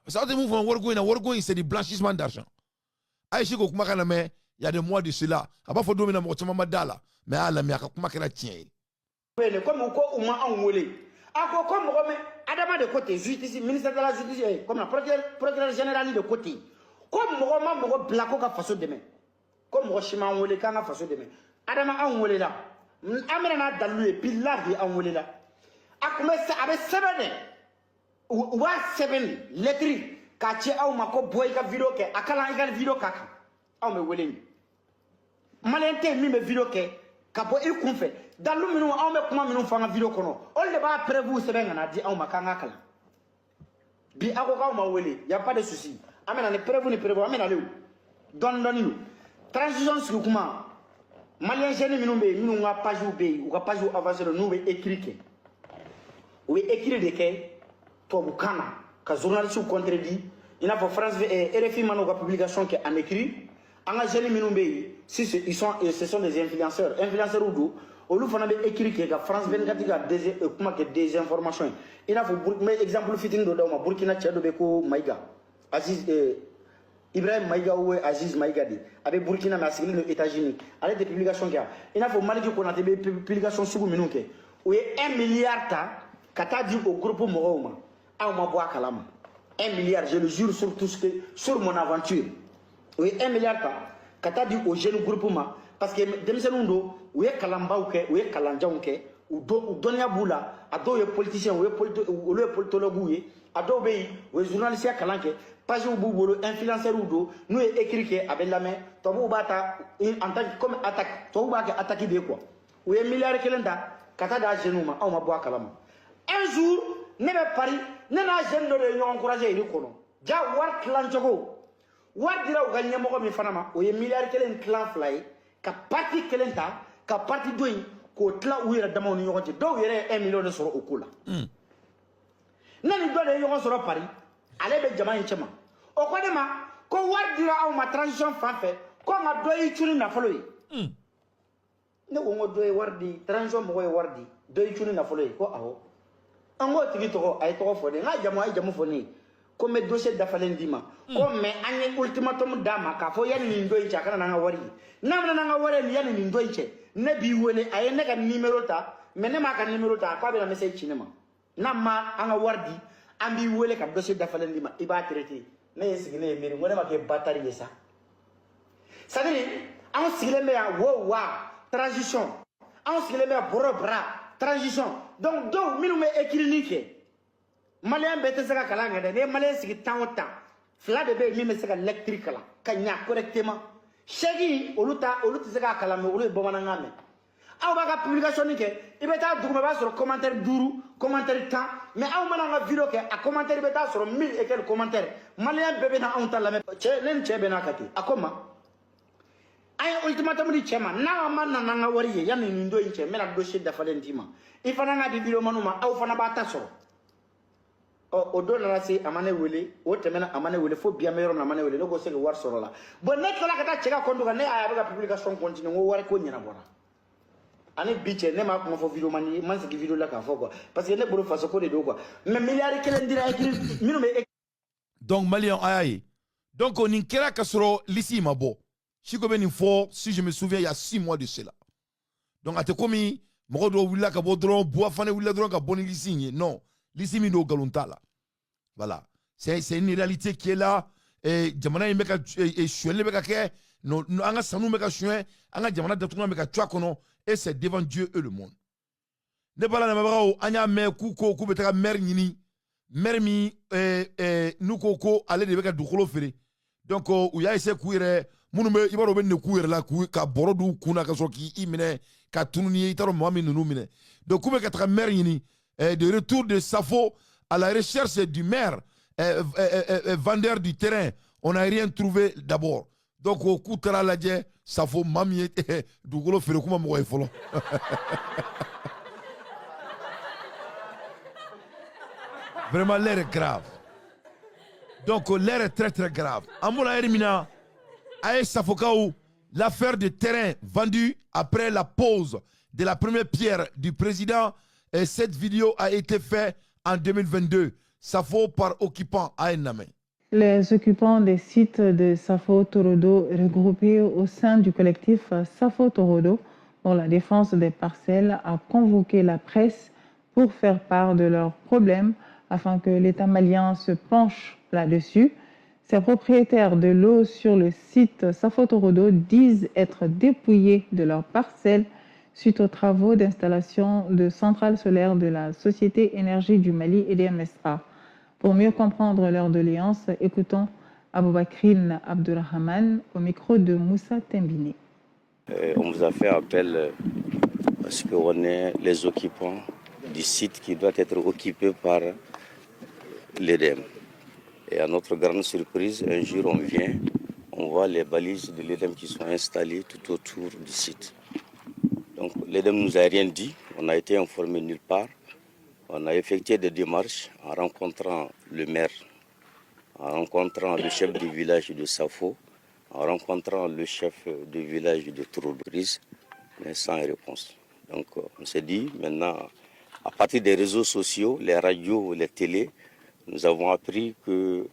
Ça veut dire que c'est du blanchissement d'argent. Aïchi ko kuma kana mais il y a des mois de cela. Aba fo domina mo chama madala mais ala mi aka kuma kana tien. Comme ko uma anwole. Ako comme comme adama de côté justice ministère de la justice comme la procureur général de côté. Comme mo blako ka faso demain. Comme mo shima anwole ka nga faso demain. Adama anwole la. Amena na dalu billahi anwole la. Akuma sa abe sebene. Wa seven lettre ka che aw mako boy ka video ke akala igal video kaka aw me weleni malente mi me video ke ka bo e kunfe dalu minu aw me kuma minu fanga video kono on le ba prévu seben na di aw makanga kala bi ako ka ma wele y a pas de souci amena ne prévu amena le don yo transition sur kuma malien jeune minu be minu nga page ou ka page avancer no be écrit ke oui écrit de ke to bukana que journaliste contredit il a pour France RFI mano ka publication qui en écrit anga jeli minumbe si ce sont des influenceurs ou do olu fana be écrit que France 24 ka des informations il a pour mais exemple fitin do ma Burkina Tchad be ko Maïga Aziz Ibrahim Maïga ou Aziz Maïga di avec Burkina mais asigli aux États-Unis avec des publications qui il a pour Maliki ko na te publication sugu minunke ou 1 milliard ta kata di au groupe Moroma à ma bois kalama 1 milliard, je le jure sur tout ce que sur mon aventure. Oui, 1 milliard pas. Kata dit au jeune groupement parce que demisenundo ou est kalamba ou que ou est kalanja ou que ou donia boula ado ye politicien ou le politologue ou ado be ou journaliste kalanke page ou boubolo influenceur ou do nous est écrit que avec la main tobo bata en tant que comme attaque tobo ba attaquer de quoi ou est milliard kelenda kata da jeune ma au ma bois kalama un jour ne be Paris ne na jeune de réunion encourager iri kono ja war clan jogo war dira o gagné mo ko mi fanama o ye milliard kelen clan fly ka parti kelen ta ka parti doyi ko tla o yera dama ni yogonte do yere 1 million de soro o kula nani do de yogon soro Paris ale be jama chema o ko de ma ko war dira o ma transition fanfe ko ma doyi chuni na folo yi ne wo ngo doyi wardi transition mo ko wardi doyi chuni na folo yi ko aho ango tigi to ay to fo de nga jamu fo ni ko me dossier dafalen dima ko me anye ultimatum dama ka fo yani ni ndoy cha kana nga wari namna nga wari ni yani ni ndoy che ne bi wele ay ne ka numéro ta me ne ma ka numéro ta ko be na message cinema namma anga wardi ambi wele ka dossier dafalen dima iba traité ne yesigi ne meri ngone ma ke batari yesa sadiri an sigile me ya wo wa transition an sigile me ya boro bra transition donc minnu bɛ écrit kɛ malien bɛɛ tɛ se ka kalan kɛ dɛ ne malien sigi tan o tan fila de bɛ yen min bɛ se ka lecture kalan ka ɲa correctement segi olu tɛ se ka kalan mɛ olu ye bamanankan mɛn aw b'a ka publication kɛ i bɛ taa duguma i b'a sɔrɔ commentaire 5 commentaire 10 mais aw mana an ka video kɛ a commentaire i bɛ taa sɔrɔ 1000 et quelques commentaires malien bɛɛ bɛ na anw ta lamɛn cɛ ne ni cɛ bɛ n'a ka ten a ko ma ay ultimatum di chema na ma na nga wari ye yani ni ndo inche mena dossier dafalen dima ifana nga di video manuma aw fana ba taso o do na se amane wele o temena amane wele fo bia mero na amane wele no go se war soro la bon net kala kata cheka kondu ga ne aya ba publication continue ngo wari ko nyina bona ani biche ne ma ko fo video mani man se video la ka fo quoi parce que ne bolo faso ko de do quoi mais milliard kelen dira écrit minu me donc malien ayayi donc on inkera kasoro lisi mabo Chico Benifort, si je me souviens, il y a 6 mois de cela. Donc, à te commis, Mogodo Willa Kabodron, Boafane Willa Dron Kabonili non, l'ici Mido Galontala. Voilà. C'est une réalité qui est là. Et Jamana Meka et Chuele Meka, non, Anga Sanou Meka Chuen, Anga Jamana Datuna Meka Chuakono, et c'est devant Dieu et le monde. Ne pas la Navarro, Anya Mer Kuko, Kubetera Mer Nini, Mermi, Nukoko, allez de Meka Dukolo Fere. Donc, où y a essayé de courir. Munumbe ibaro ben ne courir la ka borodu kuna ka soki imene ka tununi itaro mami nunu mine donc comme ka mer yini de retour de Safo à la recherche du maire vendeur du terrain on n'a rien trouvé d'abord donc au kutara la je Safo mami dugolo fere kuma mo folo vraiment l'air est grave donc l'air est très très grave amona elimina Aïe Safokaou, l'affaire de terrain vendu après la pose de la première pierre du président. Et cette vidéo a été faite en 2022. Safo par occupant à Name. Les occupants des sites de Safo Torodo regroupés au sein du collectif Safo Torodo pour la défense des parcelles a convoqué la presse pour faire part de leurs problèmes afin que l'État malien se penche là-dessus. Ces propriétaires de l'eau sur le site Safo Torodo disent être dépouillés de leurs parcelles suite aux travaux d'installation de centrales solaires de la Société Énergie du Mali EDMSA. Pour mieux comprendre leur doléance, écoutons Aboubakrine Abdurrahman au micro de Moussa Tembini. On vous a fait appel parce qu'on est les occupants du site qui doit être occupé par l'EDEM. Et à notre grande surprise, un jour on vient, on voit les balises de l'EDEM qui sont installées tout autour du site. Donc l'EDEM ne nous a rien dit, on a été informé nulle part. On a effectué des démarches en rencontrant le maire, en rencontrant le chef du village de Safo, en rencontrant le chef du village de Touroudriz, mais sans réponse. Donc on s'est dit maintenant, à partir des réseaux sociaux, les radios, les télés, nous avons appris que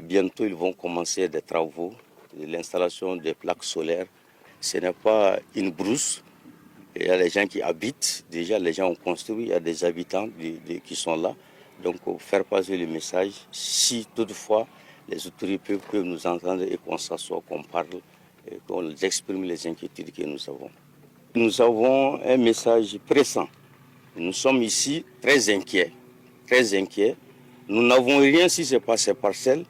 bientôt ils vont commencer des travaux, l'installation des plaques solaires. Ce n'est pas une brousse. Il y a les gens qui habitent, déjà les gens ont construit, il y a des habitants qui sont là. Donc faire passer le message, si toutefois les autorités peuvent nous entendre et qu'on s'assoit, qu'on parle, et qu'on exprime les inquiétudes que nous avons. Nous avons un message pressant. Nous sommes ici très inquiets, très inquiets. Nous n'avons rien si ce n'est pas ces parcelles.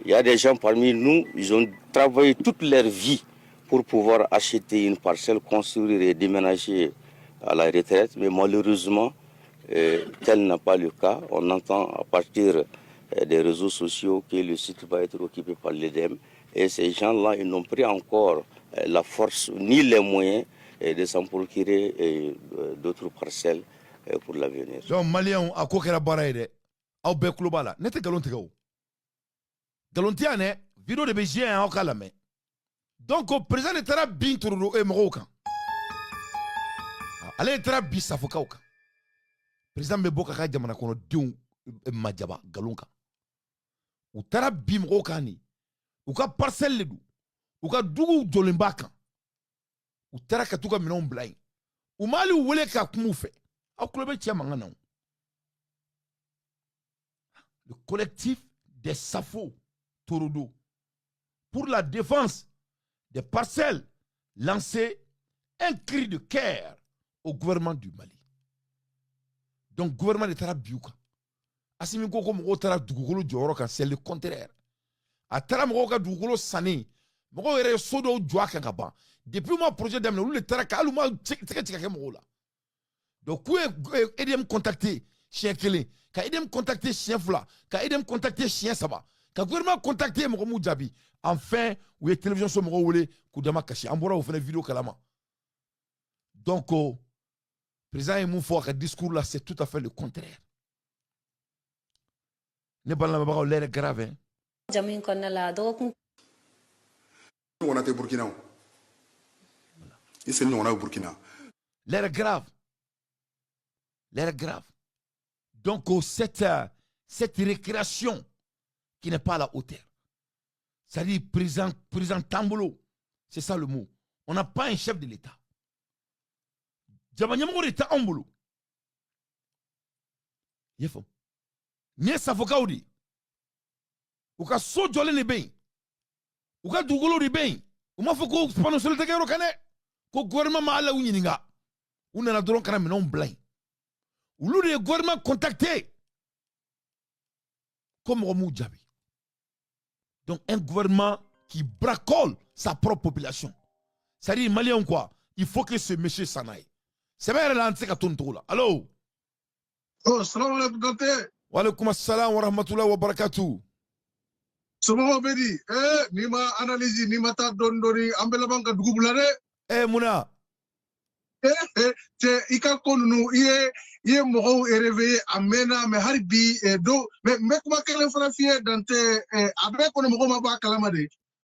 Il y a des gens parmi nous, ils ont travaillé toute leur vie pour pouvoir acheter une parcelle, construire et déménager à la retraite. Mais malheureusement, tel n'est pas le cas. On entend à partir des réseaux sociaux que le site va être occupé par l'EDEM. Et ces gens-là, ils n'ont pris encore la force ni les moyens de s'en procurer d'autres parcelles pour l'avenir. Donc, Malien, à quoi qu'elle a barré, au bec global, n'était galon tego. Galontiane, vidéo de Béjien en Calame. Donc, au président de Tara Binturu et Moroka. Allez, Tara Bissafoka. Président Meboka Kajamana kono dion Majaba Galonka. Ou Tara Bimrokani. Ou ka parcelle ledu. Ou ka Dougou Dolimbaka. Ou Tara Katuka Minon Blain. Ou Mali ou Wele Kakmoufe. Au club Tiamangana. Le collectif des Safo Torodo pour la défense des parcelles lancé un cri de guerre au gouvernement du Mali. Donc, le gouvernement de Tara Biouka. Asimi Koko Moko Tara Dougolo Djoroka, c'est le contraire. A Tara Moka Dougolo Sane, Moko Ere Sodo Djouaka Kaba. Depuis mon projet d'amener, où le Tara Kalouma Tchèque Mola. Donc, où est aidé me contacter, chien Kélé, quand aidé me contacter, chien Fla, quand aidé me contacter, chien Saba, quand gouvernement contacté Moko Moudjabi, enfin, où est télévision sur Moko Oule, Koudama Kashi, Ambora, vous faites une vidéo Kalama. Donc, président Emoufo, le discours là, c'est tout à fait le contraire. Ne parle pas de l'air grave. Hein? On a été Burkina. Et c'est nous, on a au Burkina. L'air grave. L'air grave. Donc, cette récréation qui n'est pas à la hauteur. C'est-à-dire, président Tambolo, c'est ça le mot. On n'a pas un chef de l'État. Jamanyamoko l'État en boulot. Yefo. Nye Safoka Odi. Ou ka so jole ne ben. Ou ka dugolo de ben. Ou ma foko pano solo te kero kane. Ko gouvernement ma ala unyininga. Ou na doron kana menon blind. Ou l'ou de gouvernement contacté. Comme Romou Djabi. Donc un gouvernement qui bracole sa propre population. C'est-à-dire, Malien quoi, il faut que ce monsieur s'en aille. C'est vrai, là, on tourne là. Allô? Oh, salam alaikum, docteur. Wa alaikum assalam wa rahmatullahi wa barakatuh. Somo bedi, nima analyse, nima ta dondori, ambela banka dugubulare. Mouna. Ika konunu, iye moho réveillé, amena, me haribi, do, me kuma kele frafie, dante, abe kono moho maba kalamade.